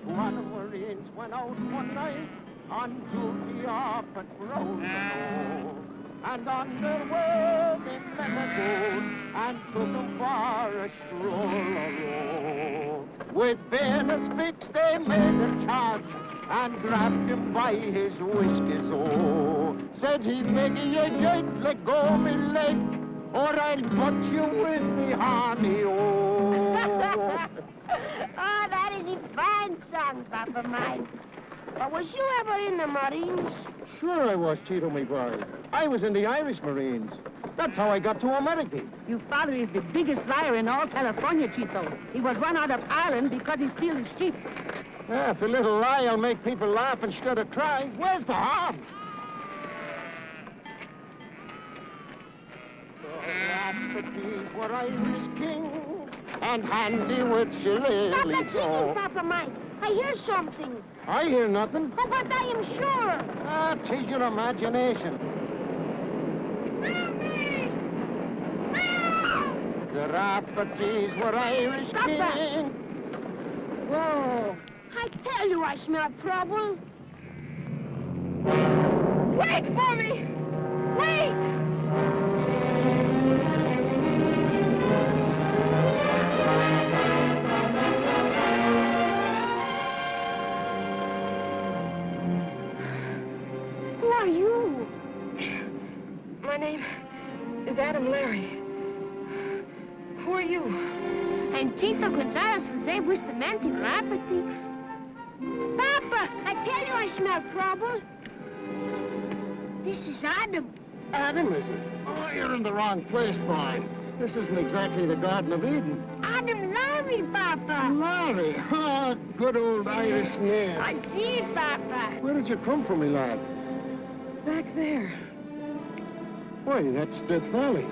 One of the Marines went out one night on duty up at Grissell. And on their way they met a goat and took him for a stroll. With bayonets fixed they made their charge and grabbed him by his whiskers, oh. Said he, Maggie, you ain't let go me leg, or I'll put you with me honey, oh. Oh, that is a fine song, Papa Mike. But was you ever in the Marines? Sure I was, Tito, me boy. I was in the Irish Marines. That's how I got to America. Your father is the biggest liar in all California, Tito. He was run out of Ireland because he steals sheep. Yeah, if a little lie will make people laugh instead of cry, where's the harm? Rhapsodies were Irish kings and handy with shillelaghs. Stop that singing, Papa Mike. I hear something. I hear nothing. Oh, but I am sure. Ah, 'tis your imagination. The Rhapsodies were Irish Stop that. kings. Whoa. I tell you I smell trouble. Wait for me! Wait! Who are you? My name is Adam Larey. Who are you? I'm Tito Gonzalez, Jose Bustamante, Rapidly. Papa, I tell you I smell trouble. This is Adam. Adam, is it? Oh, you're in the wrong place, boy. This isn't exactly the Garden of Eden. Adam Larey, Papa. Larry, ah, good old Irish name. I see it, Papa. Where did you come from, me lad? Back there. Why, that's Death Valley.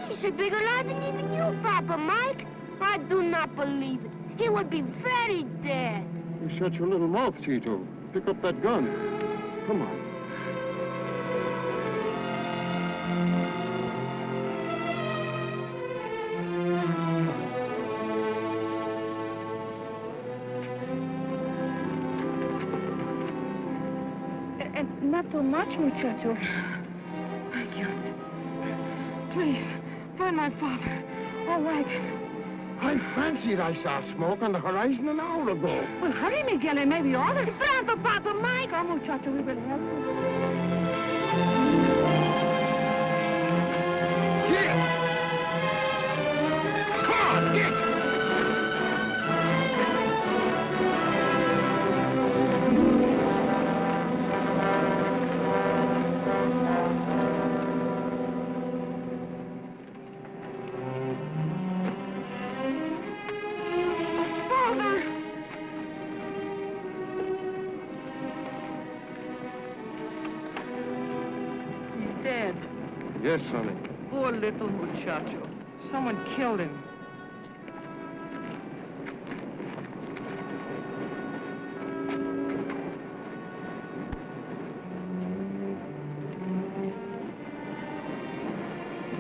He's a bigger lad than even you, Papa Mike. I do not believe it. He would be very dead. You shut your little mouth, Tito. Pick up that gun. Come on. And not too much, muchacho. Thank you. Please, find my father. All right. I fancied I saw smoke on the horizon an hour ago. Well, hurry, Miguel, and maybe others. Stand for Papa Mike. Oh, muchacho, we will help you. Here! Come on, get! Yes, sonny. Poor little muchacho. Someone killed him.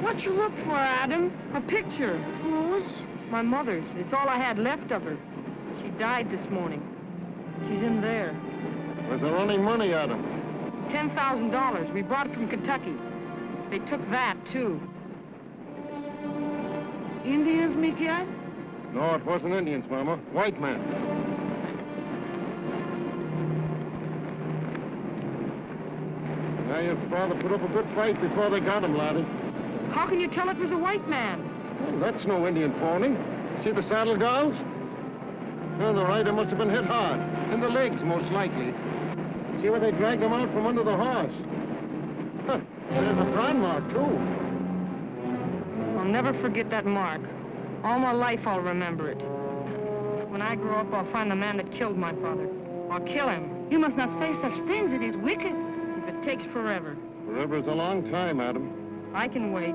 What you look for, Adam? A picture. Whose? My mother's. It's all I had left of her. She died this morning. She's in there. Was there any money, Adam? $10,000. We brought it from Kentucky. They took that, too. Indians, Miguel? No, it wasn't Indians, Mama. White men. Now, your father put up a good fight before they got him, laddie. How can you tell it was a white man? Well, that's no Indian phony. See the saddle galls? Well, the rider must have been hit hard. In the legs, most likely. See where they dragged him out from under the horse? Huh. There's a brand mark, too. I'll never forget that mark. All my life I'll remember it. When I grow up, I'll find the man that killed my father. I'll kill him. You must not say such things. It is wicked. If it takes forever. Forever is a long time, Adam. I can wait.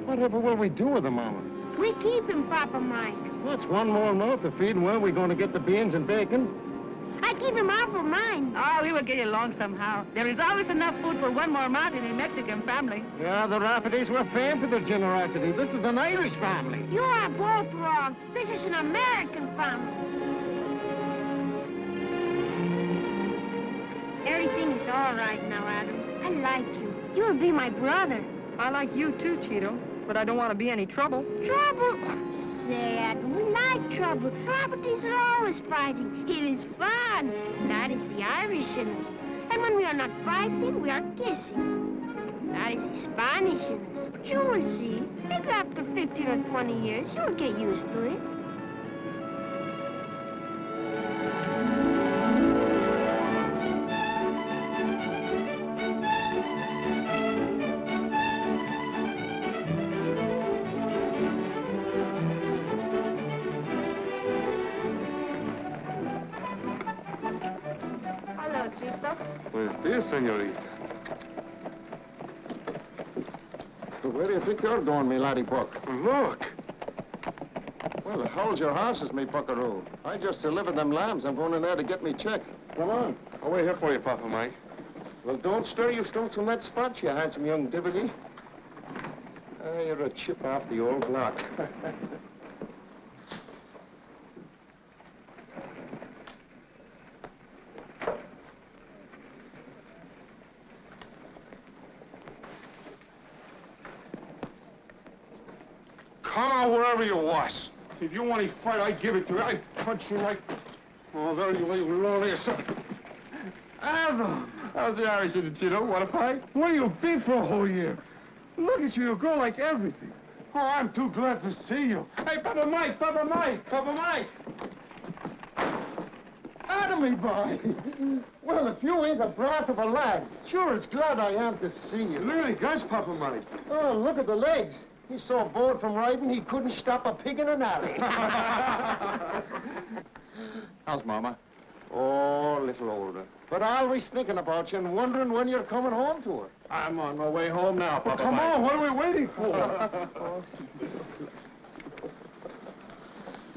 Whatever will we do with him, Mama? We keep him, Papa Mike. That's one more mouth to feed, and where are we going to get the beans and bacon? I I keep him off of mine. Oh, we will get along somehow. There is always enough food for one more month in a Mexican family. Yeah, the Raffertys were famed for their generosity. This is an Irish family. You are both wrong. This is an American family. Everything is all right now, Adam. I like you. You'll be my brother. I like you too, Cheeto, but I don't want to be any trouble. Trouble? Say, Adam, we like trouble. Raffertys are always fighting. It is fun. That is the Irish in us. And when we are not fighting, we are kissing. That is the Spanish in us. But you will see. Maybe after 15 or 20 years, you'll get used to it. Pues this, senorita. Where do you think you're going, me laddie buck? Look. Well, hold your horses, me buckaroo. I just delivered them lambs. I'm going in there to get me check. Come on. I'll wait here for you, Papa Mike. Well, don't stir your stumps from that spot, you handsome young divvy. You're a chip off the old block. Come on wherever you was. If you want any fight, I give it to you. I punch you like... Oh, there you roll yourself. Adam! How's the Irish in the Cheeto? Want to fight? Where you been for a whole year? Look at you, you go like everything. Oh, I'm too glad to see you. Hey, Papa Mike, Papa Mike, Papa Mike! Adam, me boy. Well, if you ain't a brat of a lad, sure it's glad I am to see you. Really, guys, Papa Mike. Oh, look at the legs. He's so bored from riding, he couldn't stop a pig in an alley. How's Mama? Oh, a little older. But always thinking about you and wondering when you're coming home to her. I'm on my way home now, Papa Come Mike. on, what are we waiting for?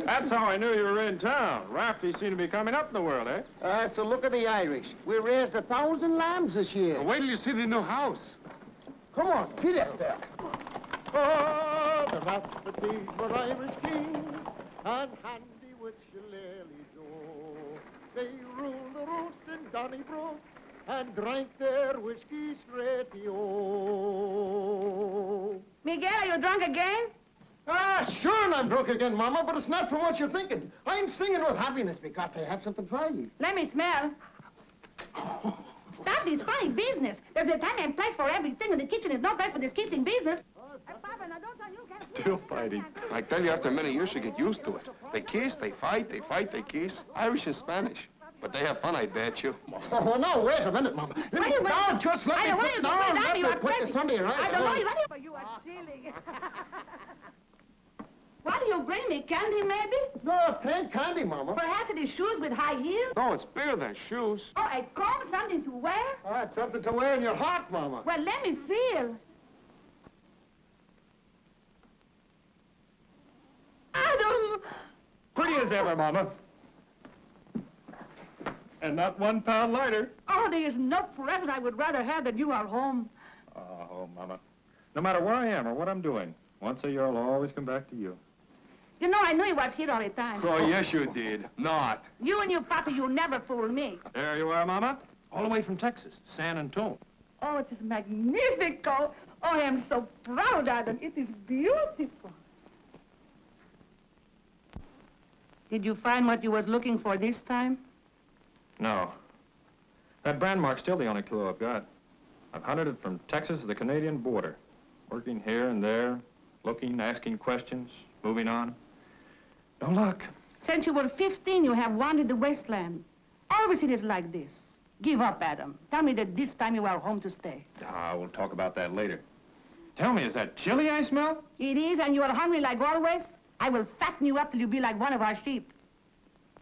That's how I knew you were in town. Rafferty seem to be coming up in the world, eh? So look at the Irish. We raised 1,000 lambs this year. Well, wait till you see the new house. Come on, get up there. Oh, the Raffertys were Irish kings, and handy with shillelaghs, oh. They ruled the roast in Donnybrook, and drank their whiskey straight, oh. Miguel, are you drunk again? Sure, and I'm drunk again, Mama, but it's not from what you're thinking. I'm singing with happiness because I have something for you. Let me smell. Stop this funny business. There's a time and place for everything, and the kitchen is no place for this kitchen business. Papa, now don't tell you can't... Still fighting. I tell you, after many years, you get used to it. They kiss, they fight, they fight, they kiss. Irish and Spanish. But they have fun, I bet you. Oh, no, wait a minute, Mama. Let me down, just let me put down. Let me put the Sunday right. I don't know you. You are silly. What do you bring me? Candy, maybe? No, it ain't candy, Mama. Perhaps it is shoes with high heels? No, it's bigger than shoes. Oh, a comb, something to wear? It's something to wear in your heart, Mama. Well, let me feel. Adam! Pretty as ever, Mama. And not 1 pound lighter. Oh, there is no present I would rather have than you are home. Oh, Mama. No matter where I am or what I'm doing, once a year I'll always come back to you. You know, I knew he was here all the time. Oh, yes, you did. Not. You and your papa, you never fool me. There you are, Mama. All the way from Texas, San Antonio. Oh, it is magnifico. Oh, I am so proud, Adam. It is beautiful. Did you find what you was looking for this time? No. That brand mark's still the only clue I've got. I've hunted it from Texas to the Canadian border, working here and there, looking, asking questions, moving on. No luck. Since you were 15, you have wandered the Wasteland. Always it is like this. Give up, Adam. Tell me that this time you are home to stay. We'll talk about that later. Tell me, is that chili I smell? It is, and you are hungry like always? I will fatten you up till you be like one of our sheep.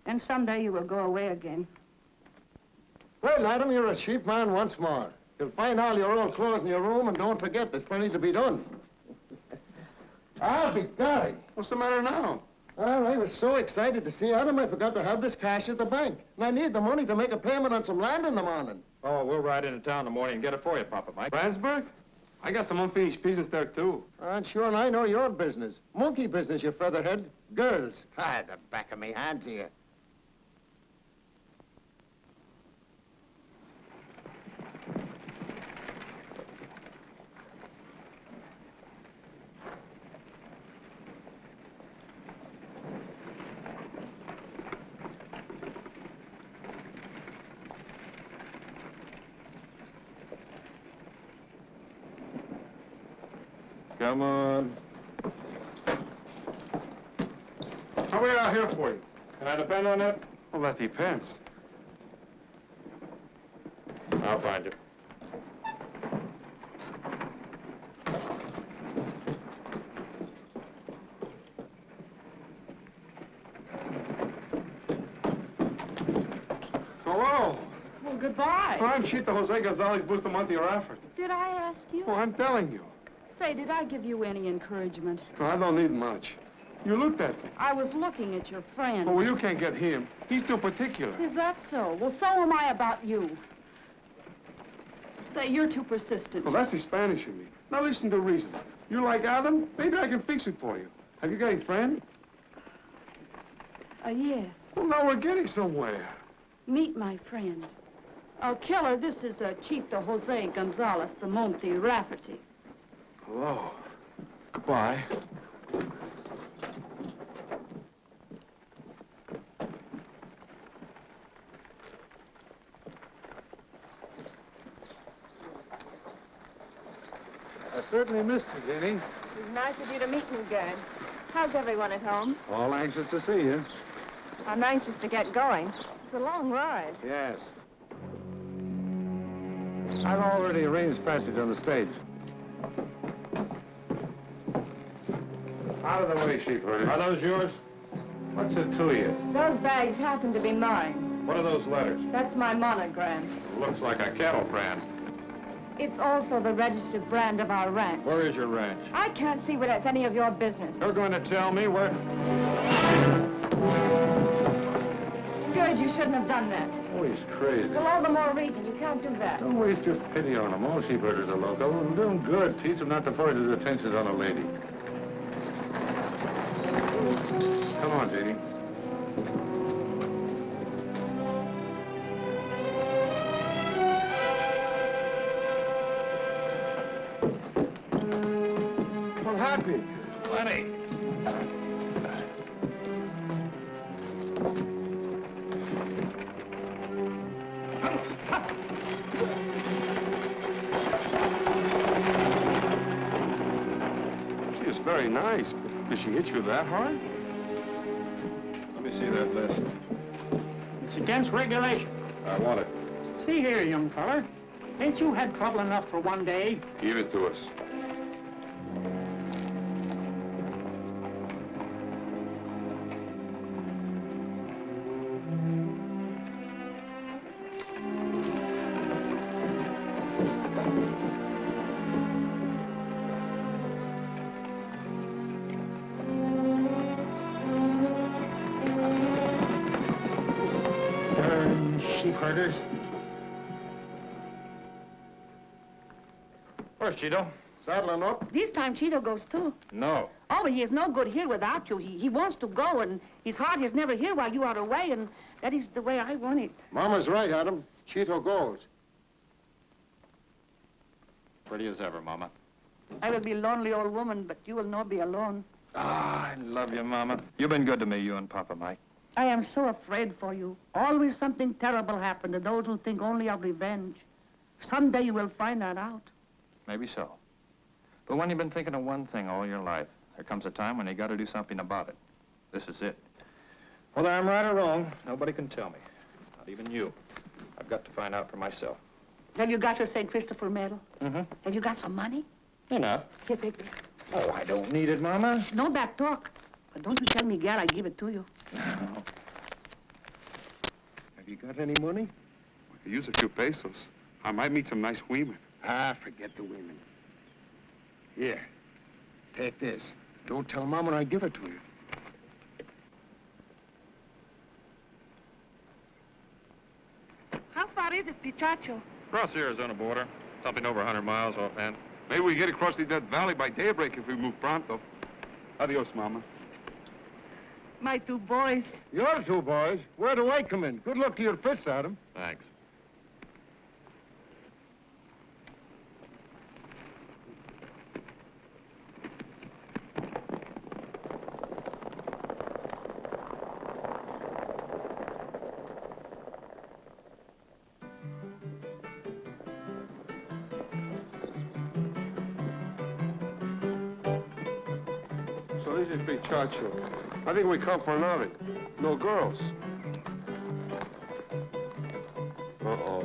And someday you will go away again. Well, Adam, you're a sheep man once more. You'll find all your old clothes in your room, and don't forget, there's plenty to be done. I'll be darned. What's the matter now? Well, I was so excited to see Adam, I forgot to have this cash at the bank. And I need the money to make a payment on some land in the morning. Oh, we'll ride into town in the morning and get it for you, Papa Mike. Brandsburg? I got some unfinished business there, too. And sure, and I know your business. Monkey business, you featherhead. Girls. Ah, the back of me hands here. Come on. I'll wait out here for you. Can I depend on that? Well, that depends. I'll find you. Hello. Well, goodbye. Well, I'm Chito Jose Gonzalez Bustamante Rafford. Did I ask you? Well, I'm telling you. Say, did I give you any encouragement? No, I don't need much. You looked at me. I was looking at your friend. Oh, well, you can't get him. He's too particular. Is that so? Well, so am I about you. Say, you're too persistent. Well, that's the Spanish in me. Now listen to reason. You like Adam? Maybe I can fix it for you. Have you got a friend? Yes. Well, now we're getting somewhere. Meet my friend. Killer, this is Chito Jose Gonzalez, the Monte Rafferty. Hello. Goodbye. I certainly missed you, Genie. It's nice of you to meet me again. How's everyone at home? All anxious to see you. I'm anxious to get going. It's a long ride. Yes. I've already arranged passage on the stage. Out of the way, sheepherder. Are those yours? What's it to you? Those bags happen to be mine. What are those letters? That's my monogram. Looks like a cattle brand. It's also the registered brand of our ranch. Where is your ranch? I can't see where that's any of your business. You're going to tell me where... Good, you shouldn't have done that. Oh, he's crazy. Well, all the more reason. You can't do that. Don't waste your pity on him. All sheepherders are local. I'm doing good. Teach him not to force his attentions on a lady. Come on, Genie. Well, happy. Plenty. She is very nice. Did she hit you that hard? Let me see that list. It's against regulation. I want it. See here, young feller. Ain't you had trouble enough for one day? Give it to us. Darn sheepherders. Where's Cheeto? Saddling up. This time Chito goes too. No. Oh, but he is no good here without you. He wants to go, and his heart is never here while you are away, and that is the way I want it. Mama's right, Adam. Chito goes. Pretty as ever, Mama. I will be a lonely old woman, but you will not be alone. Ah, I love you, Mama. You've been good to me, you and Papa Mike. I am so afraid for you. Always something terrible happens to those who think only of revenge. Someday you will find that out. Maybe so. But when you've been thinking of one thing all your life, there comes a time when you got to do something about it. This is it. Whether I'm right or wrong, nobody can tell me. Not even you. I've got to find out for myself. Have you got your St. Christopher medal? Mm-hmm. Have you got some money? Enough. Here, take this. Oh, I don't need it, Mama. No back talk. But don't you tell Miguel I give it to you. No. Have you got any money? I could use a few pesos. I might meet some nice women. Ah, forget the women. Here, take this. Don't tell Mama I give it to you. is it, Pichacho? Across the Arizona border. Something over 100 miles offhand. Maybe we get across the Death Valley by daybreak if we move pronto. Adios, Mama. My 2 boys. Your 2 boys? Where do I come in? Good luck to your fists, Adam. Thanks. So this is Big Chacho. I think we come for nothing. No girls. Uh-oh.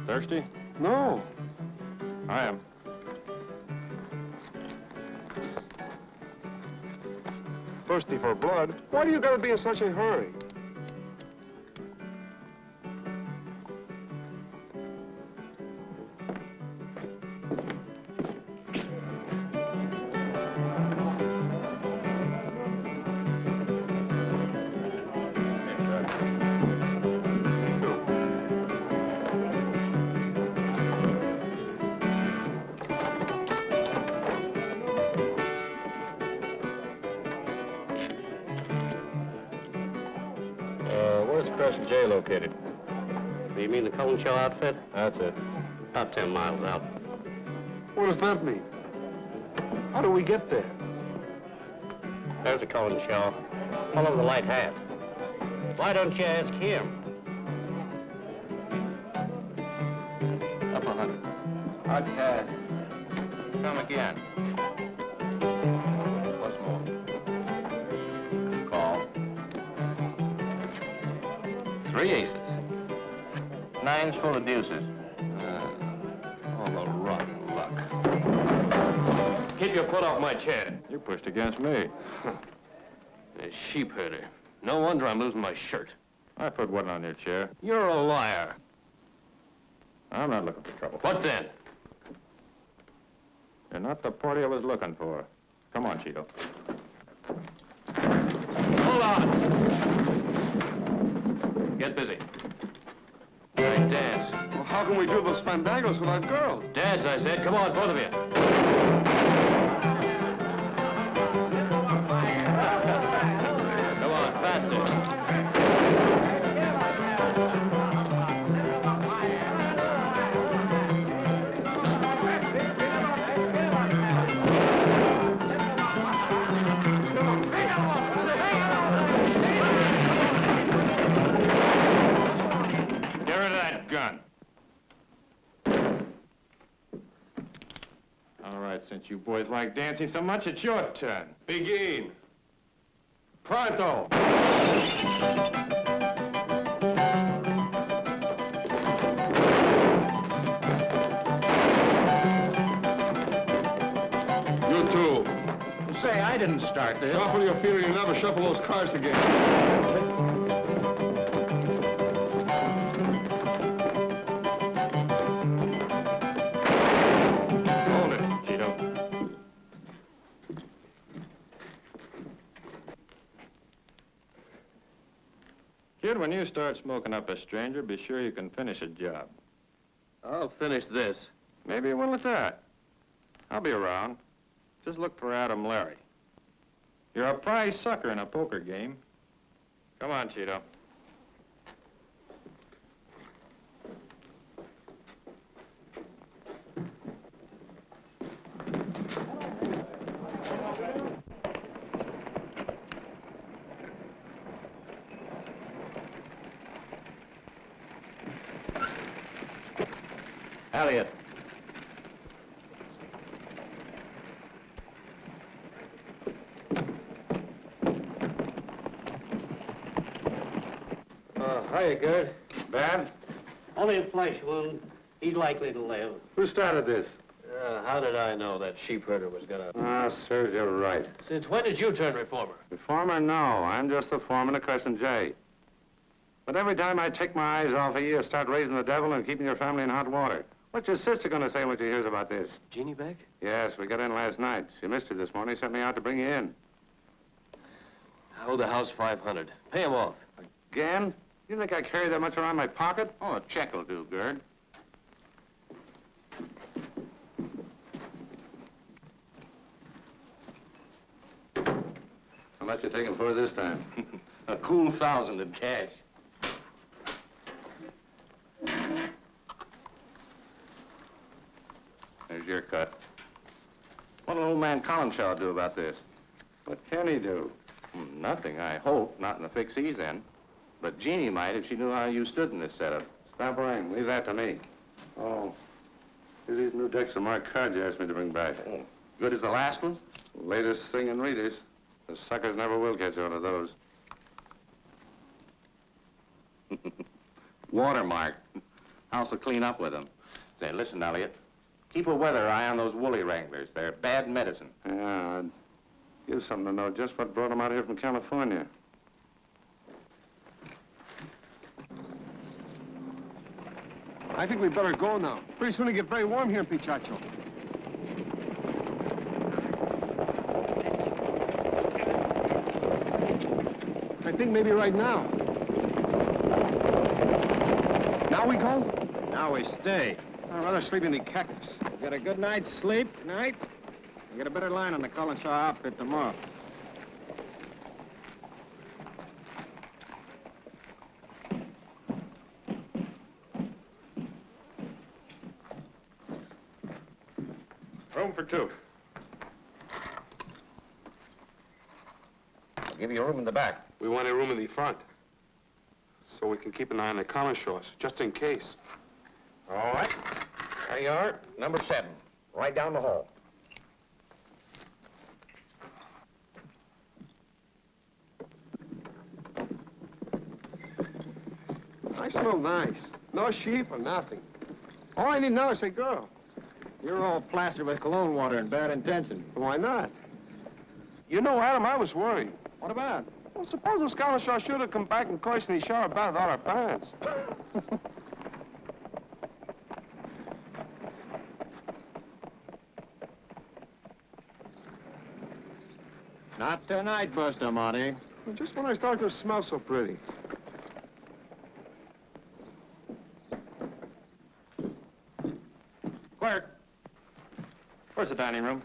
Thirsty? No. I am. Thirsty for blood? Why do you gotta be in such a hurry? Where's Crescent J located? You mean the Collinshaw outfit? That's it. About 10 miles out. What does that mean? How do we get there? There's the Collinshaw. Follow the light hat. Why don't you ask him? Up 100. Hard pass. Come again. Once more. Call. 3 aces. 9's full of deuces. All the rotten luck. Keep your foot off my chair. You pushed against me. The sheep herder. No wonder I'm losing my shirt. I put one on your chair. You're a liar. I'm not looking for trouble. What then? You're not the party I was looking for. Come on, Cheeto. Hold on. Get busy. All right, dance. Well, how can we do those fandangos without girls? Dance, I said. Come on, both of you. Come on, faster. Get rid of that gun. All right, since you boys like dancing so much, it's your turn. Begin. Pronto. You too. Say, I didn't start this. Shuffle your feet or you'll never shuffle those cards again. Hold it, Cheeto. Kid, when you start smoking up a stranger, be sure you can finish a job. I'll finish this. Maybe you will at that. I'll be around. Just look for Adam Larey. You're a prize sucker in a poker game. Come on, Cheeto. Eliot. Hiya, Gert. Bad? Only a flesh wound. He's likely to live. Who started this? How did I know that sheep herder was gonna... Ah, serves you right. Since when did you turn reformer? The foreman? No, I'm just the foreman of Crescent J. But every time I take my eyes off of you, you start raising the devil and keeping your family in hot water. What's your sister going to say when she hears about this? Genie back? Yes, we got in last night. She missed you this morning, sent me out to bring you in. I owe the house $500. Pay him off. Again? You think I carry that much around my pocket? Oh, a check will do, Gerd. How much you taking for it this time? A cool 1,000 in cash. There's your cut. What'll old man Collinshaw do about this? What can he do? Nothing, I hope. Not in the fix he's in. But Genie might if she knew how you stood in this setup. Stop worrying. Leave that to me. Oh, here's these new decks of marked cards you asked me to bring back. Oh, good as the last one? Latest thing in readers. The suckers never will catch on to those. Watermark. House will clean up with them. Say, listen, Eliot. Keep a weather eye on those woolly wranglers. They're bad medicine. Yeah, I'd give something to know just what brought them out here from California. I think we better go now. Pretty soon it'll get very warm here in Pichacho. I think maybe right now. Now we go? Now we stay. I'd rather sleep in the cactus. Get a good night's sleep tonight. We'll get a better line on the Collinshaw outfit tomorrow. Room for two. I'll give you a room in the back. We want a room in the front. So we can keep an eye on the Collinshaws, just in case. All right. There you are, number 7. Right down the hall. I smell nice. No sheep or nothing. All I need now is a girl. You're all plastered with cologne water and bad intention. Why not? You know, Adam, I was worried. What about? Well, suppose those Collinshaws should have come back and cursed in the shower bath without our pants. Not tonight, Buster Monty. Well, just when I start to smell so pretty. Clerk, where's the dining room?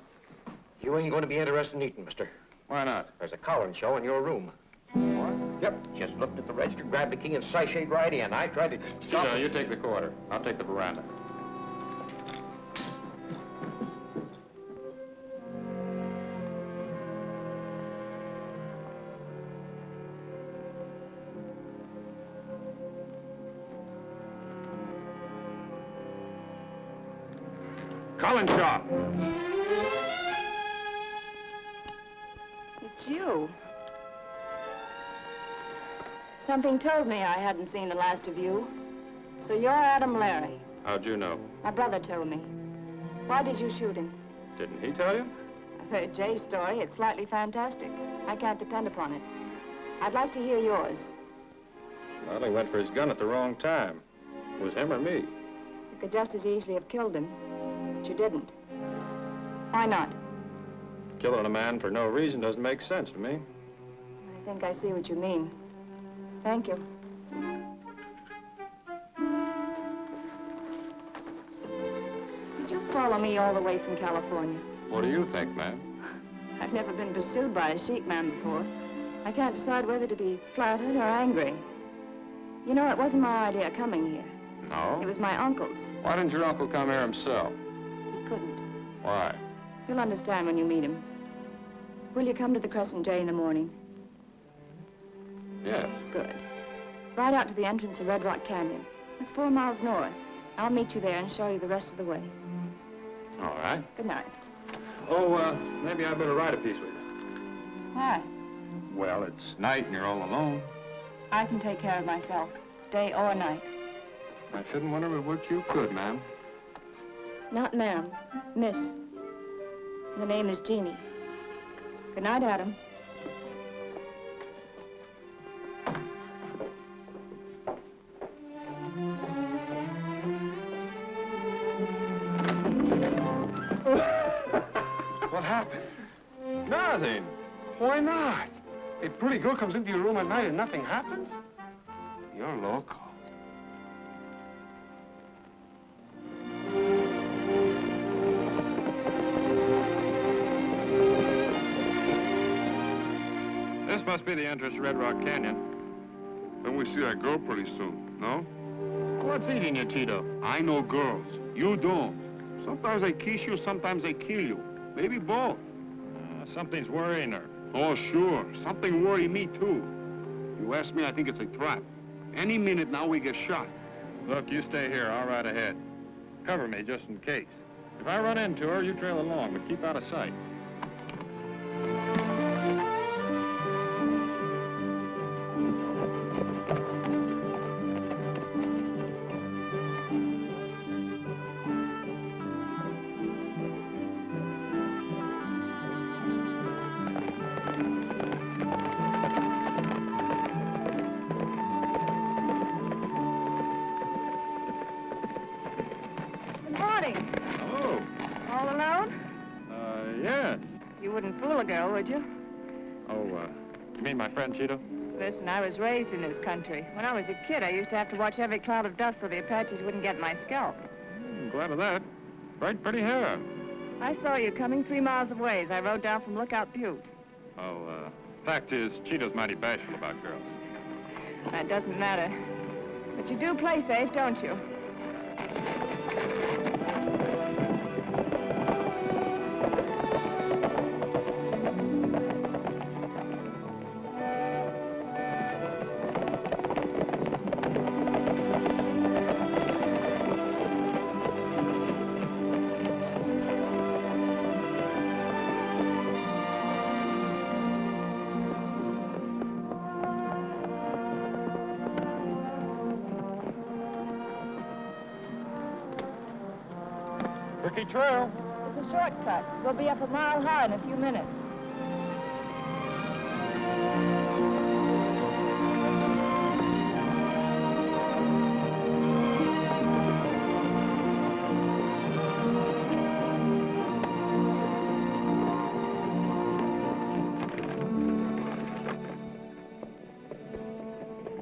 You ain't going to be interested in eating, mister. Why not? There's a Collinshaw in your room. What? Yep, just looked at the register, grabbed the key, and sashayed right in. I tried to stop. Sure, you take the corridor. I'll take the veranda. Collinshaw! It's you. Something told me I hadn't seen the last of you. So you're Adam Larey. How'd you know? My brother told me. Why did you shoot him? Didn't he tell you? I've heard Jay's story. It's slightly fantastic. I can't depend upon it. I'd like to hear yours. Well, he went for his gun at the wrong time. It was him or me. You could just as easily have killed him. But you didn't. Why not? Killing a man for no reason doesn't make sense to me. I think I see what you mean. Thank you. Did you follow me all the way from California? What do you think, ma'am? I've never been pursued by a sheep man before. I can't decide whether to be flattered or angry. You know, it wasn't my idea coming here. No? It was my uncle's. Why didn't your uncle come here himself? He couldn't. Why? You'll understand when you meet him. Will you come to the Crescent J in the morning? Yes. Good. Right out to the entrance of Red Rock Canyon. It's 4 miles north. I'll meet you there and show you the rest of the way. All right. Good night. Oh, maybe I better ride a piece with you. Why? Well, it's night and you're all alone. I can take care of myself, day or night. I shouldn't wonder what you could, ma'am. Not ma'am, miss. The name is Genie. Good night, Adam. Nothing. Why not? A pretty girl comes into your room at night and nothing happens? You're loco. This must be the entrance to Red Rock Canyon. Then we see that girl pretty soon, no? What's eating you, Tito? I know girls. You don't. Sometimes they kiss you, sometimes they kill you. Maybe both. Something's worrying her. Oh, sure. Something worry me, too. You ask me, I think it's a trap. Any minute now we get shot. Look, you stay here. I'll ride ahead. Cover me just in case. If I run into her, you trail along, but keep out of sight. Would you? Oh, you mean my friend Cheeto? Listen, I was raised in this country. When I was a kid, I used to have to watch every cloud of dust so the Apaches wouldn't get my scalp. I'm glad of that. Bright, pretty hair. I saw you coming 3 miles away as I rode down from Lookout Butte. Oh, fact is, Cheeto's mighty bashful about girls. That doesn't matter. But you do play safe, don't you? Tricky trail. It's a shortcut. We'll be up a mile high in a few minutes.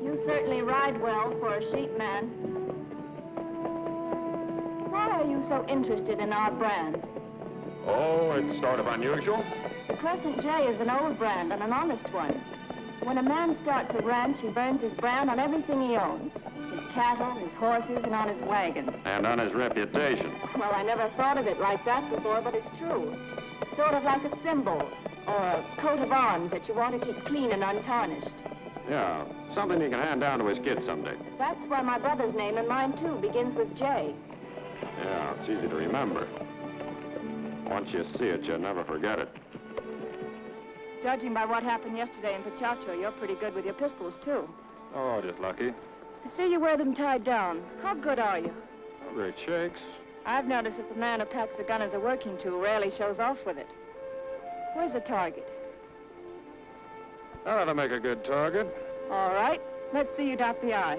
You certainly ride well for a sheep man. Why are you so interested in our brand? Oh, it's sort of unusual. Crescent J is an old brand and an honest one. When a man starts a ranch, he burns his brand on everything he owns. His cattle, his horses, and on his wagons. And on his reputation. Well, I never thought of it like that before, but it's true. Sort of like a symbol, or a coat of arms that you want to keep clean and untarnished. Yeah, something you can hand down to his kids someday. That's why my brother's name and mine, too, begins with J. Yeah, it's easy to remember. Once you see it, you'll never forget it. Judging by what happened yesterday in Pachacho, you're pretty good with your pistols, too. Oh, just lucky. I see you wear them tied down. How good are you? Oh, great shakes. I've noticed that the man who packs the gun as a working tool rarely shows off with it. Where's the target? That ought to make a good target. All right. Let's see you dot the I.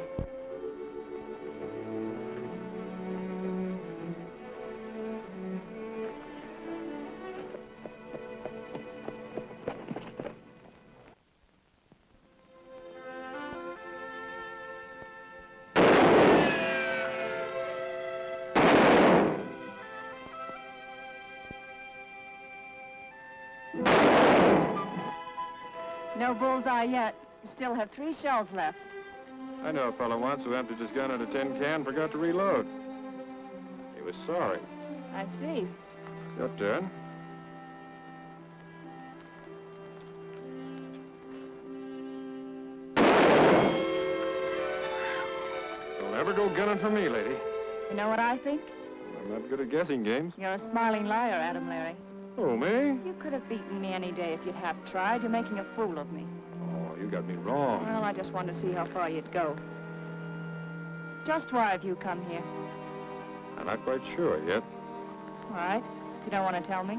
No bullseye yet. You still have 3 shells left. I know a fellow once who emptied his gun in a tin can and forgot to reload. He was sorry. I see. Your turn. Don't never go gunning for me, lady. You know what I think? I'm not good at guessing games. You're a smiling liar, Adam Larey. Oh, me? You could have beaten me any day if you'd have tried. You're making a fool of me. Oh, you got me wrong. Well, I just wanted to see how far you'd go. Just why have you come here? I'm not quite sure yet. All right. You don't want to tell me?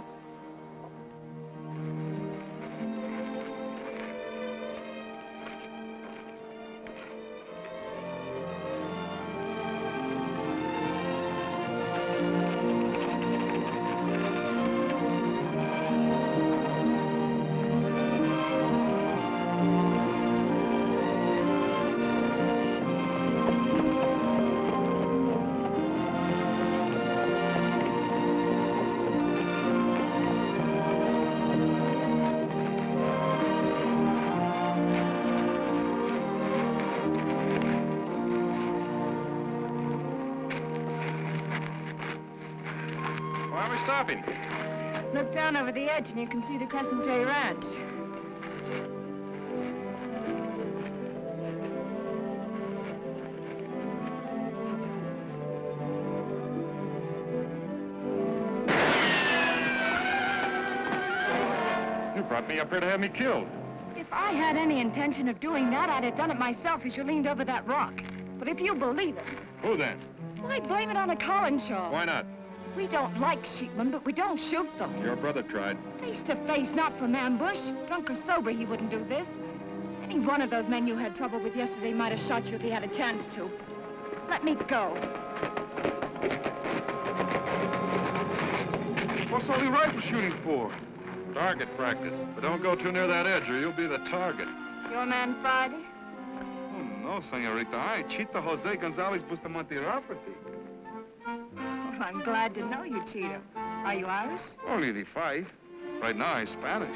Why are we stopping? Look down over the edge and you can see the Crescent J ranch. You brought me up here to have me killed. If I had any intention of doing that, I'd have done it myself as you leaned over that rock. But if you believe it, Who then? why blame it on a Collinshaw? Why not? We don't like sheepmen, but we don't shoot them. Your brother tried. Face to face, not from ambush. Drunk or sober, he wouldn't do this. Any one of those men you had trouble with yesterday might have shot you if he had a chance to. Let me go. What's all the rifle shooting for? Target practice. But don't go too near that edge or you'll be the target. Your man Friday? Oh, no, señorita. Ay, Chito Jose Gonzalez Bustamante Rafferty. Well, I'm glad to know you, Cheetah. Are you Irish? Only the 5. Right now, I'm Spanish.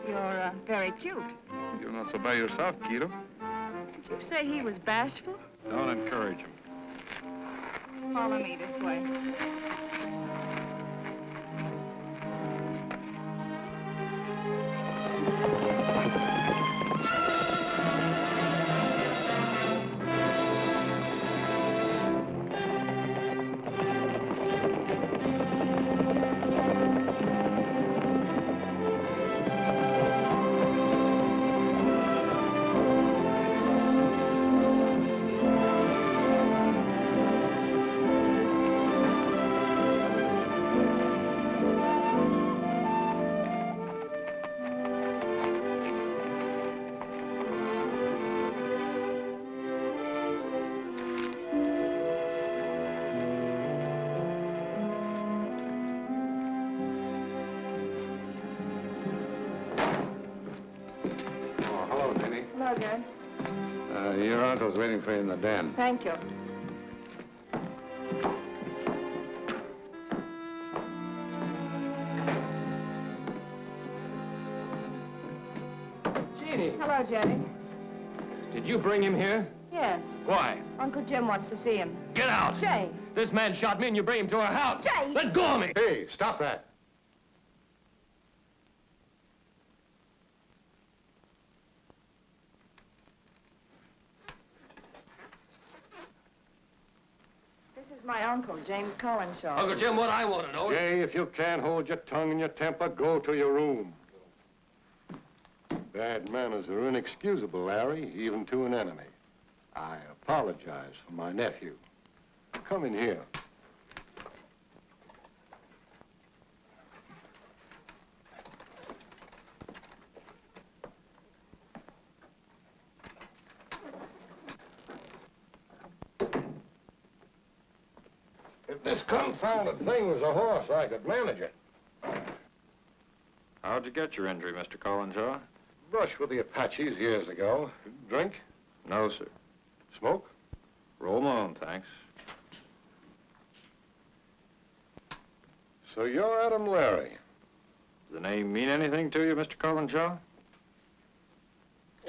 You're very cute. You're not so bad yourself, Kiddo. Did you say he was bashful? Don't encourage him. Follow me this way. Hello, Dad. Your uncle's waiting for you in the den. Thank you. Genie, Hello, Jenny. did you bring him here? Yes. Why? Uncle Jim wants to see him. Get out! Jay. This man shot me and you bring him to our house. Jay! Let go of me! Hey, stop that. This is my uncle, James Collinshaw. Uncle Jim, what I want to know is... Jay, if you can't hold your tongue and your temper, go to your room. Bad manners are inexcusable, Larry, even to an enemy. I apologize for my nephew. Come in here. If this confounded thing was a horse, I could manage it. How'd you get your injury, Mr. Collinshaw? Brushed with the Apaches years ago. Drink? No, sir. Smoke? Roll my own, thanks. So you're Adam Larey. Does the name mean anything to you, Mr. Collinshaw?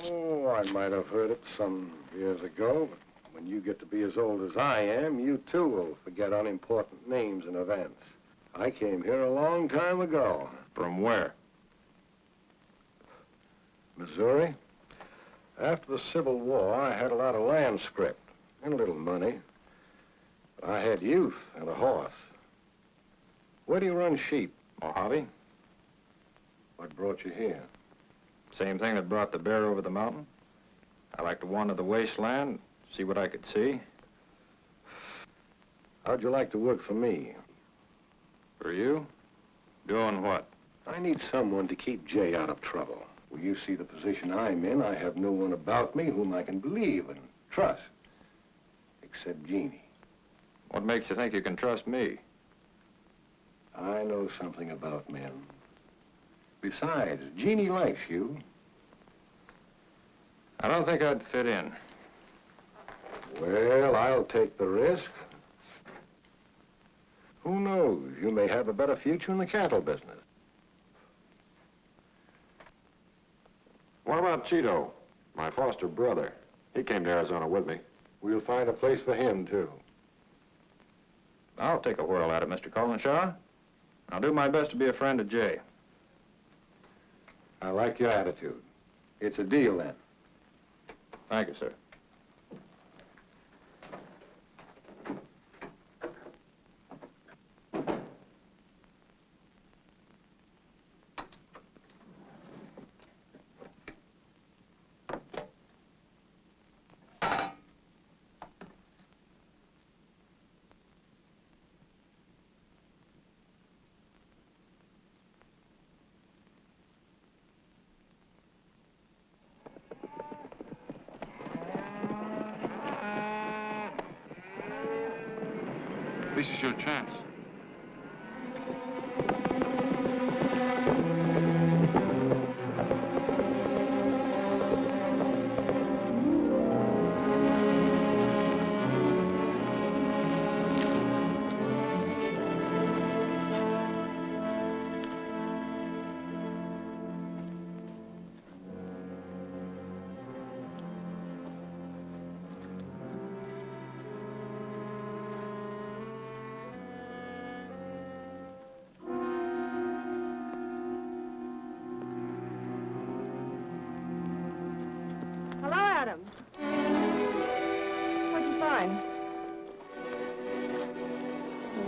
Oh, I might have heard it some years ago, but when you get to be as old as I am, you too will forget unimportant names and events. I came here a long time ago. From where? Missouri. After the Civil War, I had a lot of land scrip and a little money. But I had youth and a horse. Where do you run sheep? Mojave? What brought you here? Same thing that brought the bear over the mountain. I like to wander the wasteland, see what I could see. How'd you like to work for me? For you? Doing what? I need someone to keep Jay out of trouble. Well, you see the position I'm in. I have no one about me whom I can believe and trust, except Genie. What makes you think you can trust me? I know something about men. Besides, Genie likes you. I don't think I'd fit in. Well, I'll take the risk. Who knows? You may have a better future in the cattle business. What about Cheeto, my foster brother? He came to Arizona with me. We'll find a place for him, too. I'll take a whirl at it, Mr. Collinshaw. I'll do my best to be a friend of Jay. I like your attitude. It's a deal, then. Thank you, sir. This is your chance. What'd you find?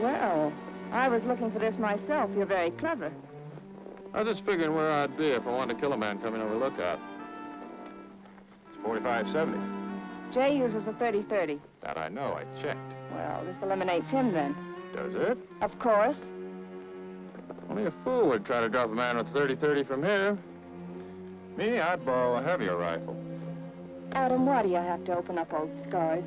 Well, I was looking for this myself. You're very clever. I was just figuring where I'd be if I wanted to kill a man coming over lookout. It's 4570. Jay uses a 30-30. That I know. I checked. Well, this eliminates him then. Does it? Of course. Only a fool would try to drop a man with 30-30 from here. Me, I'd borrow a heavier rifle. Adam, why do you have to open up old scars?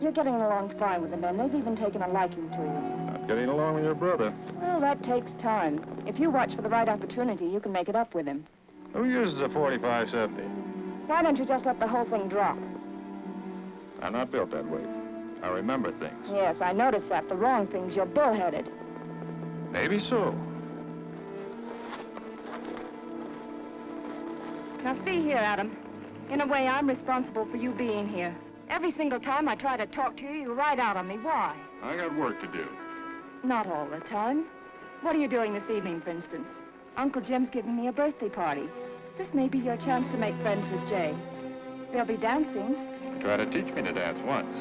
You're getting along fine with the men. They've even taken a liking to you. Not getting along with your brother. Well, that takes time. If you watch for the right opportunity, you can make it up with him. Who uses a 4570? Why don't you just let the whole thing drop? I'm not built that way. I remember things. Yes, I noticed that. The wrong things. You're bullheaded. Maybe so. Now, see here, Adam. In a way, I'm responsible for you being here. Every single time I try to talk to you, you ride out on me. Why? I got work to do. Not all the time. What are you doing this evening, for instance? Uncle Jim's giving me a birthday party. This may be your chance to make friends with Jay. They'll be dancing. Try to teach me to dance once.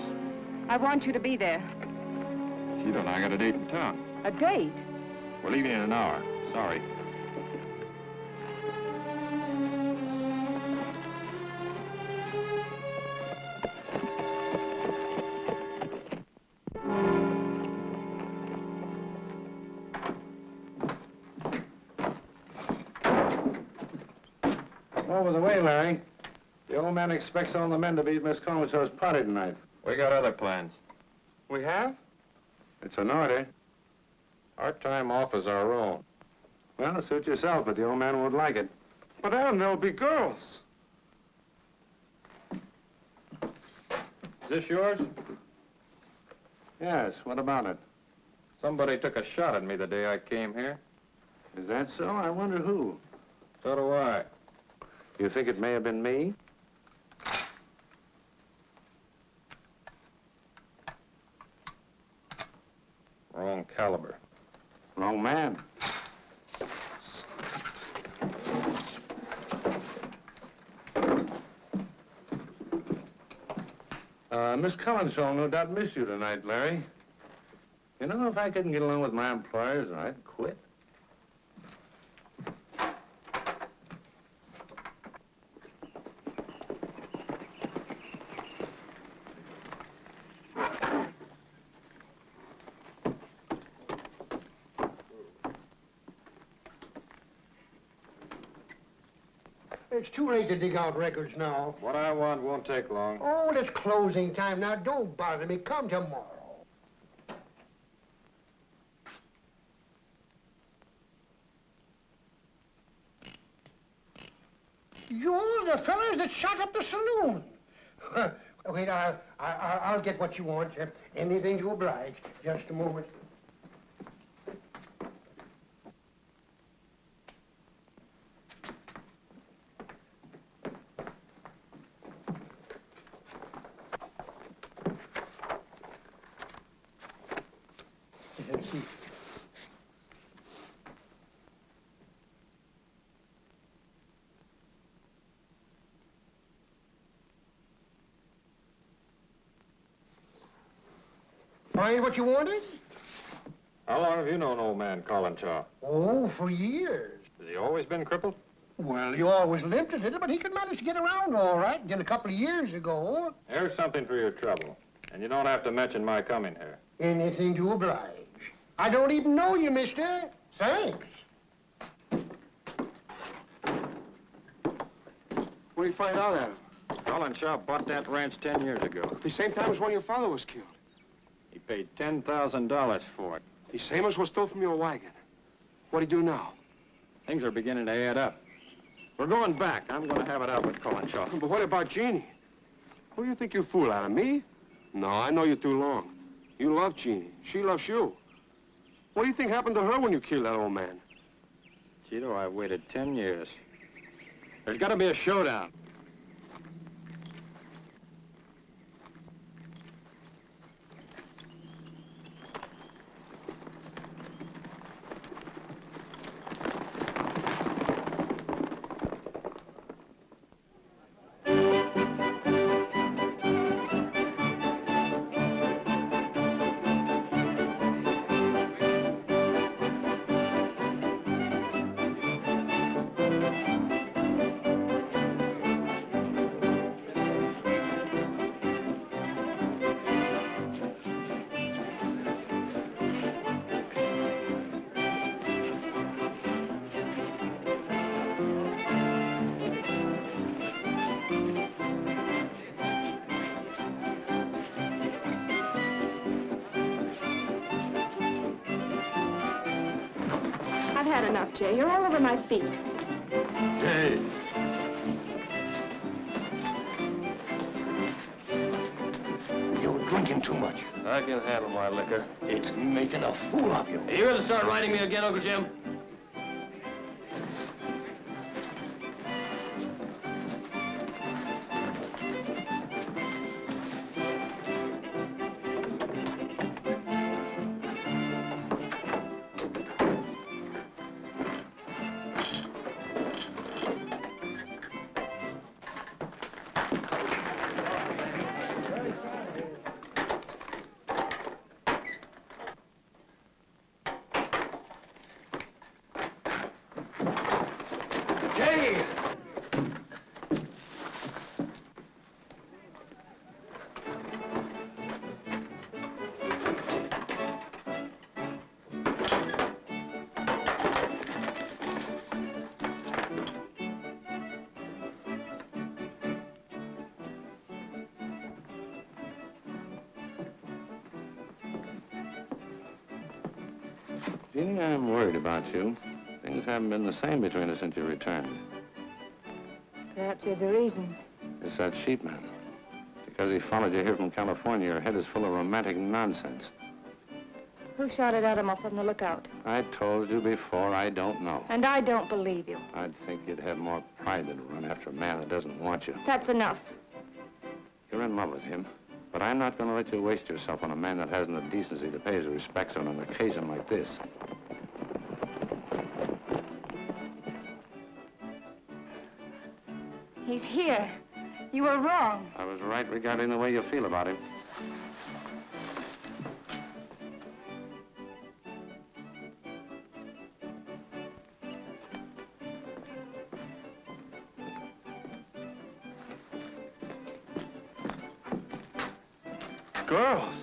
I want you to be there. Sheila and I got a date in town. A date? We're leaving in an hour. Sorry. Over the way, Larry. The old man expects all the men to be at Miss Collinshaw's party tonight. We got other plans. We have? It's an order. Our time off is our own. Well, suit yourself, but the old man won't like it. But, Adam, there'll be girls. Is this yours? Yes, what about it? Somebody took a shot at me the day I came here. Is that so? I wonder who. So do I. You think it may have been me? Wrong caliber. Wrong man. Miss Collinshaw no doubt missed you tonight, Larry. You know, if I couldn't get along with my employers, I'd quit. It's too late to dig out records now. What I want won't take long. Oh, it's closing time now. Don't bother me. Come tomorrow. You're the fellas that shot up the saloon. Wait, I'll get what you want. Anything to oblige. Just a moment. Let's see. Find what you wanted? How long have you known old man Collinshaw? Oh, for years. Has he always been crippled? Well, he always limped a little, but he could manage to get around all right until a couple of years ago. Here's something for your trouble. And you don't have to mention my coming here. Anything to oblige. I don't even know you, mister. Thanks. What did you find out, Adam? Collinshaw bought that ranch 10 years ago. The same time as when your father was killed. He paid $10,000 for it. The same as was stole from your wagon. What'd he do now? Things are beginning to add up. We're going back. I'm going to have it out with Collinshaw. But what about Genie? Who do you think you fool out of me? No, I know you too long. You love Genie. She loves you. What do you think happened to her when you killed that old man? Cheeto, I waited 10 years. There's got to be a showdown. I've had enough, Jay. You're all over my feet. Hey. You're drinking too much. I can handle my liquor. It's making a fool of you. Are you going to start riding me again, Uncle Jim? Genie, I'm worried about you. Things haven't been the same between us since you returned. Perhaps there's a reason. It's that sheepman. Because he followed you here from California, your head is full of romantic nonsense. Who shouted at him up on the lookout? I told you before, I don't know. And I don't believe you. I'd think you'd have more pride than to run after a man that doesn't want you. That's enough. You're in love with him, but I'm not going to let you waste yourself on a man that hasn't the decency to pay his respects on an occasion like this. He's here. You were wrong. I was right regarding the way you feel about him. Girls!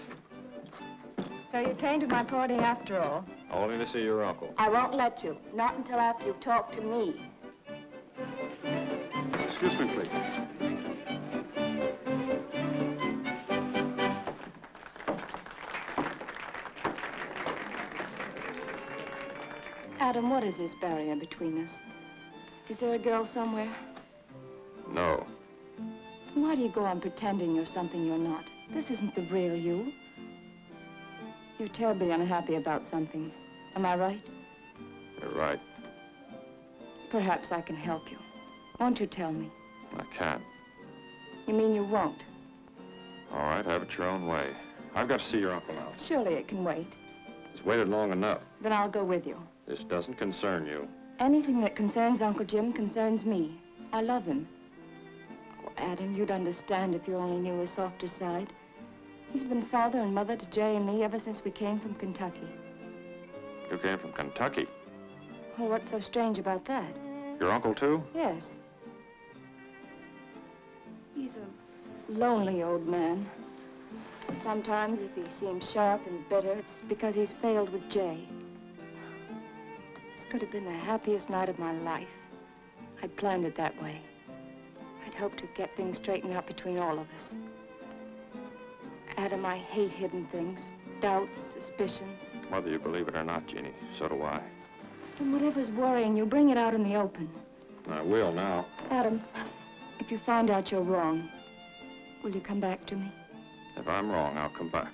So you came to my party after all. Only to see your uncle. I won't let you. Not until after you've talked to me. Excuse me, please. Adam, what is this barrier between us? Is there a girl somewhere? No. Why do you go on pretending you're something you're not? This isn't the real you. You're terribly unhappy about something. Am I right? You're right. Perhaps I can help you. Won't you tell me? I can't. You mean you won't? All right, have it your own way. I've got to see your uncle now. Surely it can wait. It's waited long enough. Then I'll go with you. This doesn't concern you. Anything that concerns Uncle Jim concerns me. I love him. Oh, Adam, you'd understand if you only knew his softer side. He's been father and mother to Jay and me ever since we came from Kentucky. You came from Kentucky? Well, what's so strange about that? Your uncle, too? Yes. He's a lonely old man. Sometimes, if he seems sharp and bitter, it's because he's failed with Jay. This could have been the happiest night of my life. I'd planned it that way. I'd hoped to get things straightened out between all of us. Adam, I hate hidden things. Doubts, suspicions. Whether you believe it or not, Genie, so do I. And whatever's worrying you, bring it out in the open. I will now. Adam, if you find out you're wrong, will you come back to me? If I'm wrong, I'll come back.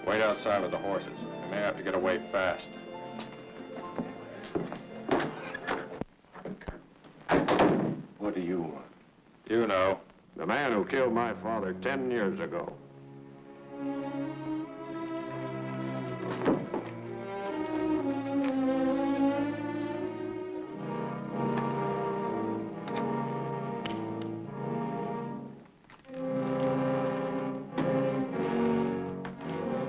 Wait outside with the horses. We may have to get away fast. What do you want? You know, the man who killed my father 10 years ago.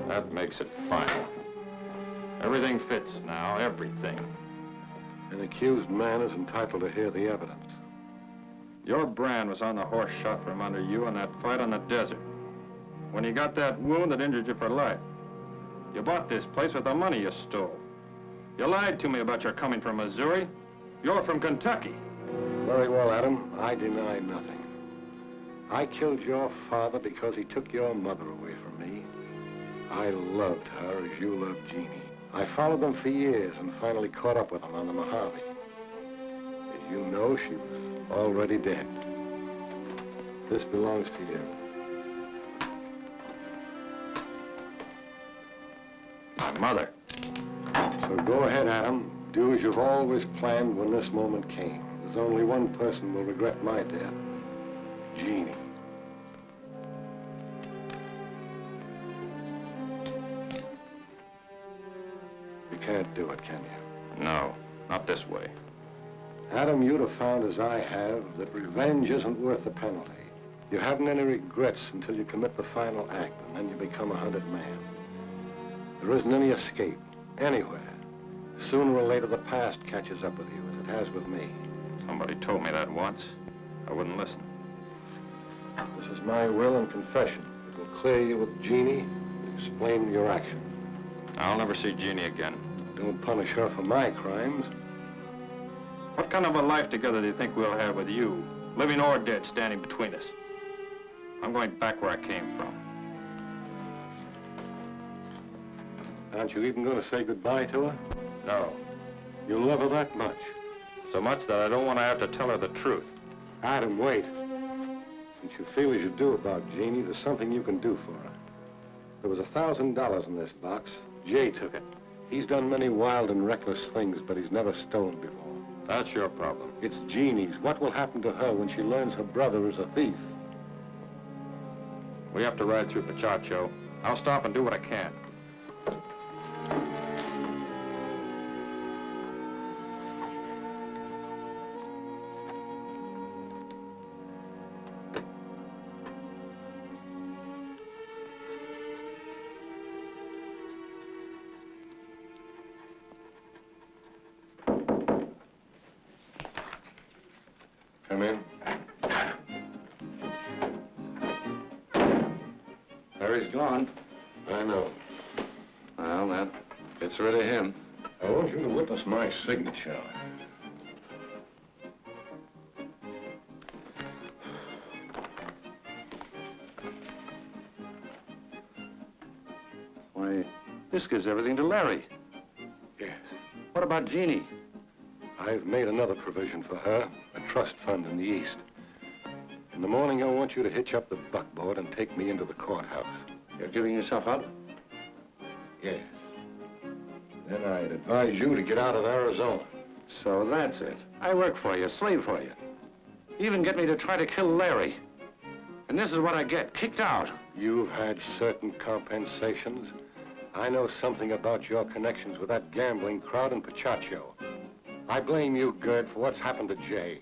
That makes it final. Everything fits now, everything. An accused man is entitled to hear the evidence. Your brand was on the horse shot from under you in that fight on the desert. When you got that wound that injured you for life. You bought this place with the money you stole. You lied to me about your coming from Missouri. You're from Kentucky. Very well, Adam. I deny nothing. I killed your father because he took your mother away from me. I loved her as you loved Genie. I followed them for years and finally caught up with them on the Mojave. As you know, she was already dead. This belongs to you. My mother. So go ahead, Adam. Do as you've always planned when this moment came. There's only one person will regret my death. Genie. You can't do it, can you? No, not this way. Adam, you'd have found, as I have, that revenge isn't worth the penalty. You haven't any regrets until you commit the final act, and then you become a hunted man. There isn't any escape, anywhere. Sooner or later, the past catches up with you, as it has with me. Somebody told me that once. I wouldn't listen. This is my will and confession. It will clear you with Genie and explain your actions. I'll never see Genie again. Don't punish her for my crimes. What kind of a life together do you think we'll have with you, living or dead, standing between us? I'm going back where I came from. Aren't you even going to say goodbye to her? No. You love her that much? So much that I don't want to have to tell her the truth. Adam, wait. Since you feel as you do about Genie, there's something you can do for her. There was $1,000 in this box. Jay took it. He's done many wild and reckless things, but he's never stolen before. That's your problem. It's Genie's. What will happen to her when she learns her brother is a thief? We have to ride through Pachacho. I'll stop and do what I can. Come in. Larry's gone. I know. Well, that gets rid of him. I want you to witness my signature. Why, this gives everything to Larey. Yes. What about Genie? I've made another provision for her, a trust fund in the East. In the morning, I want you to hitch up the buckboard and take me into the courthouse. You're giving yourself up? Yes. Then I'd advise you to get out of Arizona. So that's it. I work for you, slave for you. Even get me to try to kill Larey. And this is what I get, kicked out. You've had certain compensations. I know something about your connections with that gambling crowd in Pachacho. I blame you, Gert, for what's happened to Jay.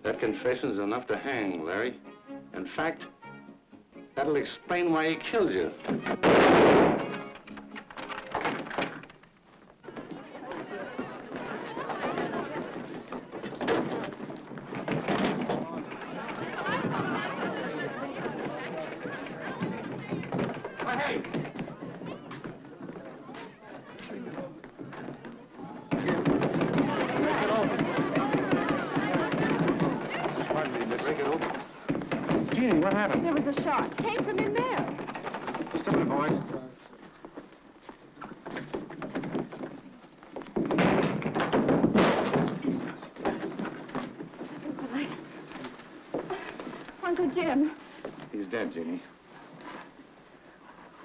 That confession's enough to hang, Larry. In fact, that'll explain why he killed you. Genie, what happened? There was a shot. Came from in there. Just a minute, boys. Uncle Jim, He's dead, Genie.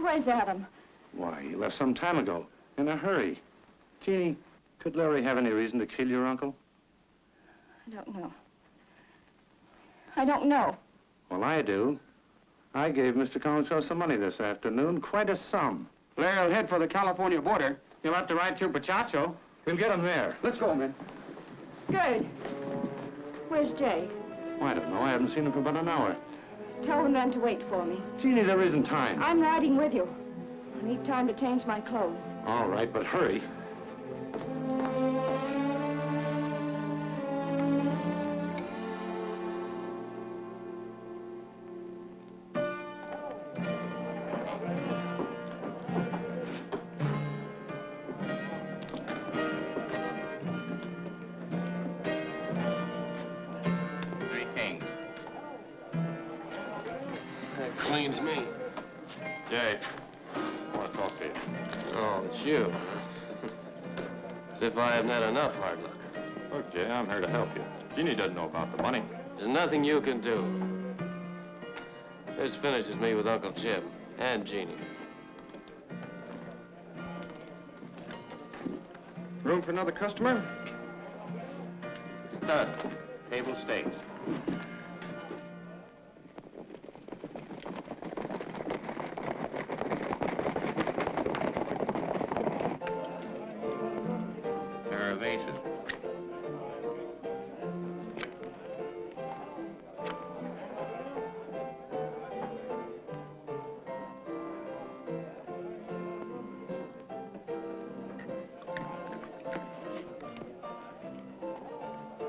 where's Adam? Why, he left some time ago, in a hurry. Genie, could Larry have any reason to kill your uncle? I don't know. I don't know. Well, I do. I gave Mr. Collinshaw some money this afternoon, quite a sum. Larry will head for the California border. He'll have to ride through Pachacho. We'll get him there. Let's go, men. Good. Where's Jay? Oh, I don't know. I haven't seen him for about an hour. Tell the men to wait for me. Genie, there isn't time. I'm riding with you. I need time to change my clothes. All right, but hurry. Claims me. Jay, I want to talk to you. Oh, it's you. As if I haven't had enough hard luck. Look, Jay, I'm here to help you. Genie doesn't know about the money. There's nothing you can do. This finishes me with Uncle Jim and Genie. Room for another customer? Stud. Table stakes. Pair of aces.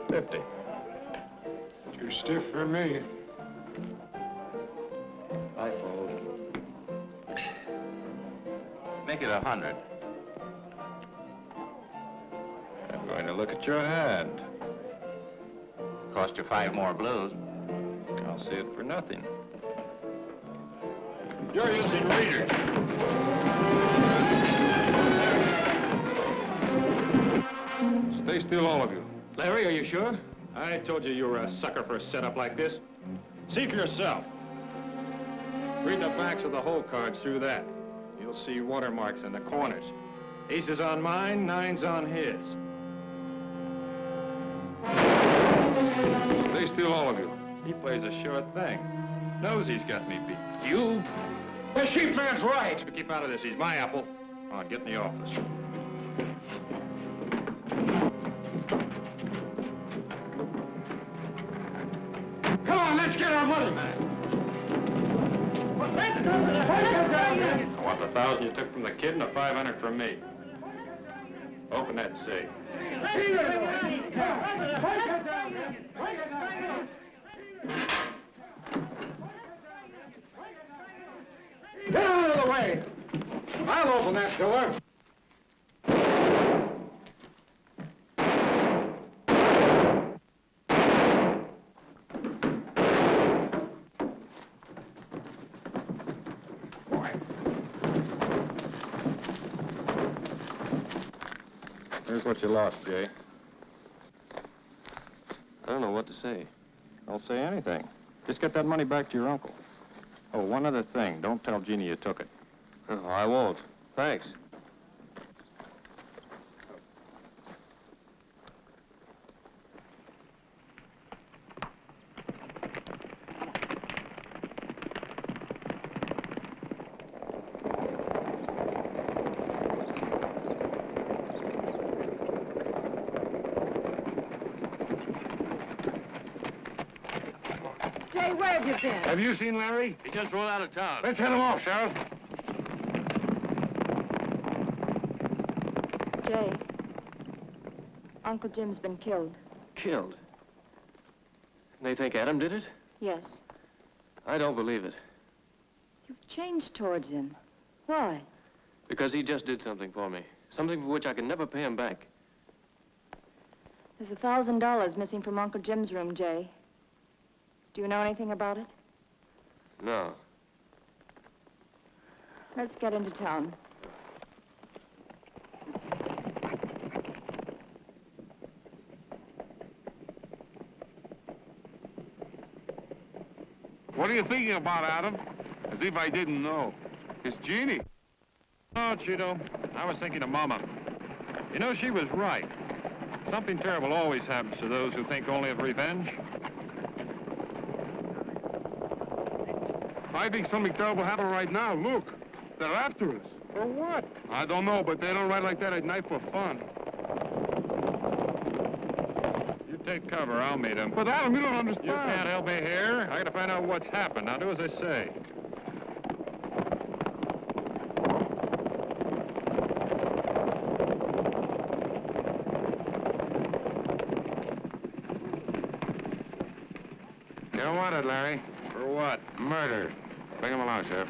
$50. Too stiff for me. I fold. Make it 100. I'm going to look at your hand. Cost you 5 more blues. I'll see it for nothing. You're using readers. Stay still, all of you. Larry, are you sure? I told you were a sucker for a setup like this. See for yourself. Read the backs of the hole cards through that. You'll see watermarks in the corners. Aces on mine, nines on his. Stay still, all of you. He plays a sure thing. Knows he's got me beat. You? The sheep man's right. Keep out of this. He's my apple. Come on, get in the office. Come on, let's get our money, man. I want the 1,000 you took from the kid and the 500 from me. Open that safe. Get out of the way. I'll open that door. Here's what you lost, Jay. I don't know what to say. Don't say anything. Just get that money back to your uncle. Oh, one other thing. Don't tell Genie you took it. Oh, I won't. Thanks. Jay, where have you been? Have you seen Larry? He just rode out of town. Let's head him off, Sheriff. Jay, Uncle Jim's been killed. Killed? They think Adam did it? Yes. I don't believe it. You've changed towards him. Why? Because he just did something for me. Something for which I can never pay him back. There's $1,000 missing from Uncle Jim's room, Jay. Do you know anything about it? No. Let's get into town. What are you thinking about, Adam? As if I didn't know. It's Genie. Oh, Cheeto, I was thinking of Mama. You know, she was right. Something terrible always happens to those who think only of revenge. I think something terrible happened right now. Look, they're after us. For what? I don't know, but they don't ride like that at night for fun. You take cover, I'll meet him. But Adam, you don't understand. You can't help me here. I gotta find out what's happened. Now do as I say. You're wanted, Larry. For what? Murder. Bring him along, Sheriff.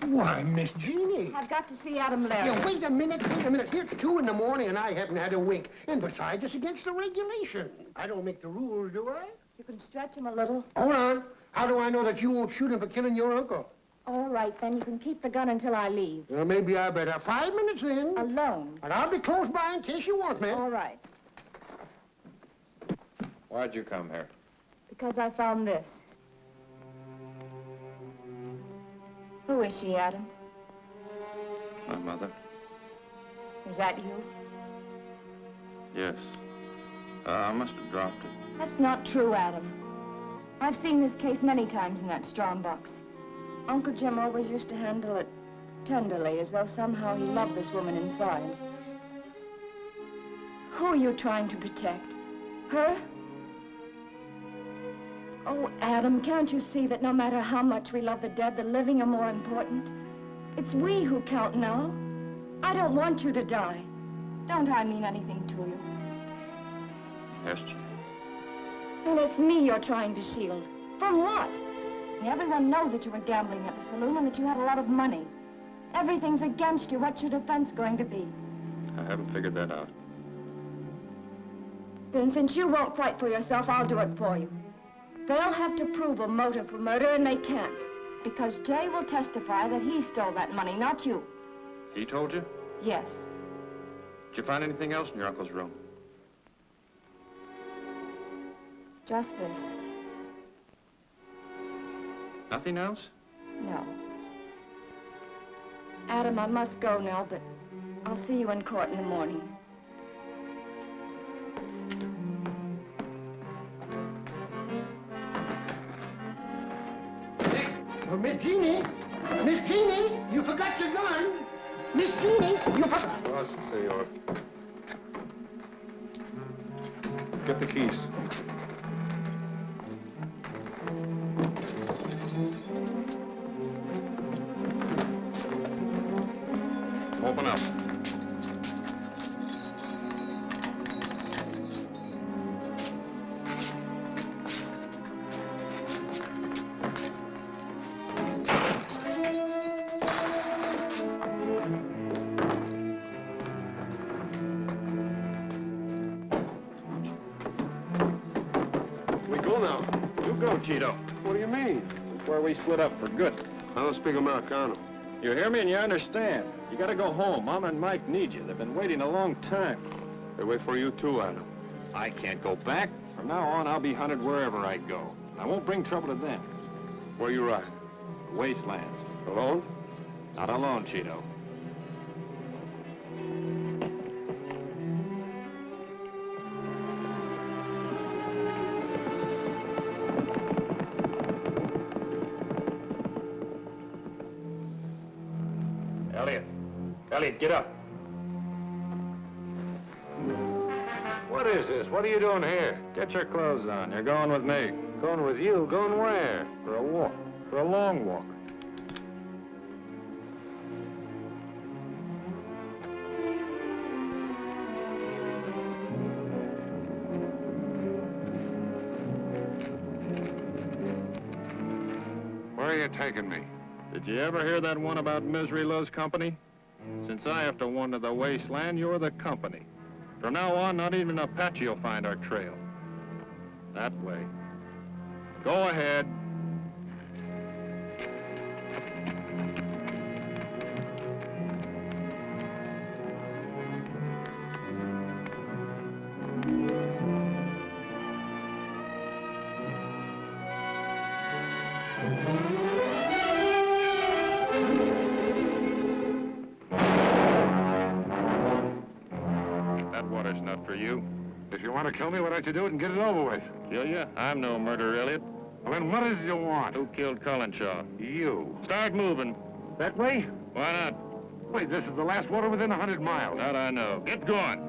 Why, Miss Genie. I've got to see Adam Larey. Yeah, wait a minute. It's 2 in the morning and I haven't had a wink. And besides, it's against the regulation. I don't make the rules, do I? You can stretch him a little. Hold on. How do I know that you won't shoot him for killing your uncle? All right, then. You can keep the gun until I leave. Well, maybe I better. 5 minutes then. Alone. And I'll be close by in case you want me. All right. Why'd you come here? Because I found this. Who is she, Adam? My mother. Is that you? Yes. I must have dropped it. That's not true, Adam. I've seen this case many times in that strong box. Uncle Jim always used to handle it tenderly, as though somehow he loved this woman inside. Who are you trying to protect? Her? Oh, Adam, can't you see that no matter how much we love the dead, the living are more important? It's we who count now. I don't want you to die. Don't I mean anything to you? Yes, Jim. Well, it's me you're trying to shield. From what? Everyone knows that you were gambling at the saloon and that you had a lot of money. Everything's against you. What's your defense going to be? I haven't figured that out. Then since you won't fight for yourself, I'll do it for you. They'll have to prove a motive for murder, and they can't. Because Jay will testify that he stole that money, not you. He told you? Yes. Did you find anything else in your uncle's room? Just this. Nothing else? No. Adam, I must go now, but I'll see you in court in the morning. Oh, Miss Genie, you forgot your gun. Miss Genie, you forgot. Yes, senor. Get the keys. Open up. We go now. You go, Cheeto. What do you mean? It's where we split up for good. I don't speak Americano. You hear me and you understand. You gotta go home. Mama and Mike need you. They've been waiting a long time. They wait for you too, Adam. I can't go back. From now on, I'll be hunted wherever I go. I won't bring trouble to them. Where you riding? Wasteland. Alone? Not alone, Cheeto. Eliot, get up. What is this? What are you doing here? Get your clothes on. You're going with me. Going with you? Going where? For a walk. For a long walk. Where are you taking me? Did you ever hear that one about misery loves company? Since I have to wander the wasteland, you're the company. From now on, not even an Apache will find our trail. That way. Go ahead. If you want to kill me, why don't you do it and get it over with? Kill you? I'm no murderer, Eliot. Well, then what is it you want? Who killed Collinshaw? You. Start moving. That way? Why not? Wait, this is the last water within 100 miles. That I know. Get going.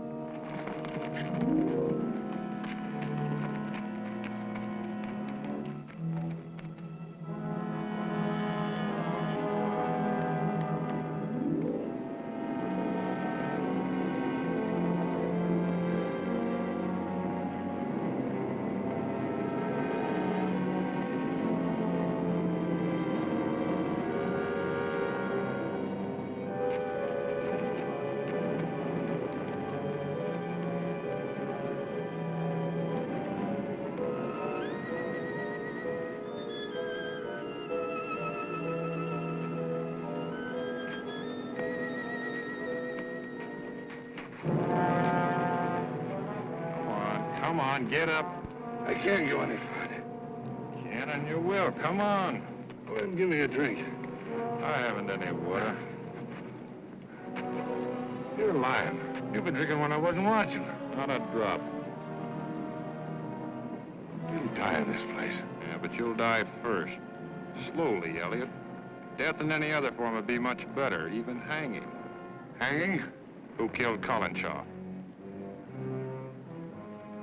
Come on, get up. I can't go any further. Can and you will. Come on. Well, then give me a drink. I haven't any water. You're lying. You've been drinking when I wasn't watching. Not a drop. You'll die in this place. Yeah, but you'll die first. Slowly, Eliot. Death in any other form would be much better, even hanging. Hanging? Who killed Collinshaw?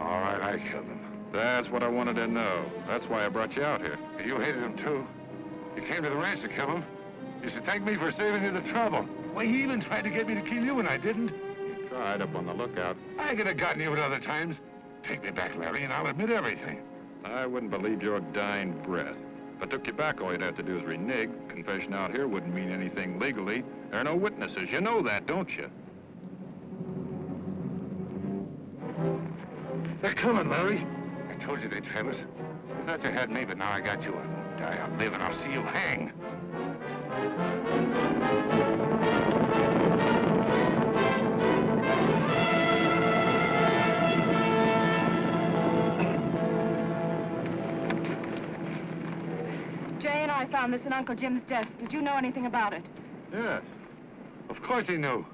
All right, I killed him. That's what I wanted to know. That's why I brought you out here. You hated him, too. You came to the ranch to kill him. You should thank me for saving you the trouble. Why, he even tried to get me to kill you, and I didn't. You tried up on the lookout. I could have gotten you at other times. Take me back, Larry, and I'll admit everything. I wouldn't believe your dying breath. If I took you back, all you'd have to do is renege. Confession out here wouldn't mean anything legally. There are no witnesses. You know that, don't you? They're coming, Larry. I told you they'd have us. I thought you had me, but now I got you. I'll die, I'll live, and I'll see you hang. Jay and I found this in Uncle Jim's desk. Did you know anything about it? Yes. Of course he knew.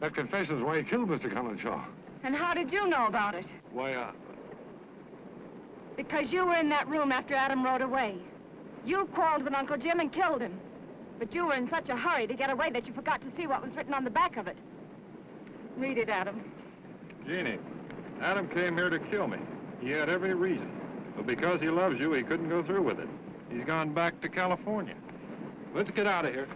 That confession's why he killed Mr. Collinshaw. And how did you know about it? Why, Because you were in that room after Adam rode away. You quarreled with Uncle Jim and killed him. But you were in such a hurry to get away that you forgot to see what was written on the back of it. Read it, Adam. Genie, Adam came here to kill me. He had every reason. But because he loves you, he couldn't go through with it. He's gone back to California. Let's get out of here.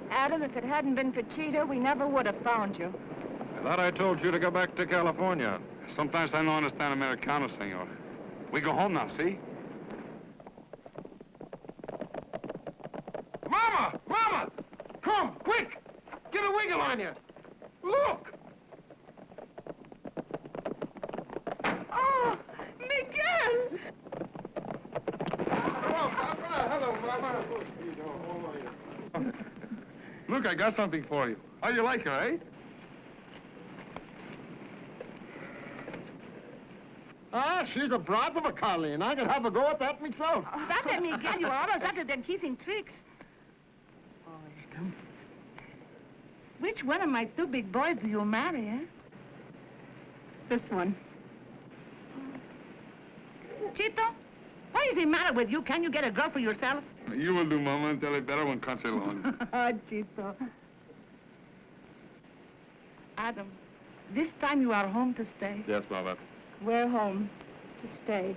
Adam, if it hadn't been for Cheetah, we never would have found you. I thought I told you to go back to California. sometimes I don't understand Americano, senor. We go home now, see? Mama! Mama! Come, quick! Get a wiggle on you! Look! Oh, Miguel! Hello, Mama. Look, I got something for you. How you like her, eh? Ah, she's a broad of a collie, and I can have a go at that myself. Oh, that let me get you always better than teasing tricks. Oh, which one of my two big boys do you marry, eh? This one. Chito, what is the matter with you? Can you get a girl for yourself? You will do, Mama, until a better one comes along. Oh, Chito. Adam, this time you are home to stay. Yes, Mama. We're home to stay.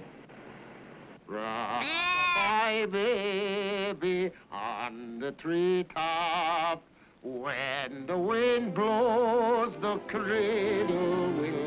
Rock-a-bye, baby, on the treetop. When the wind blows, the cradle will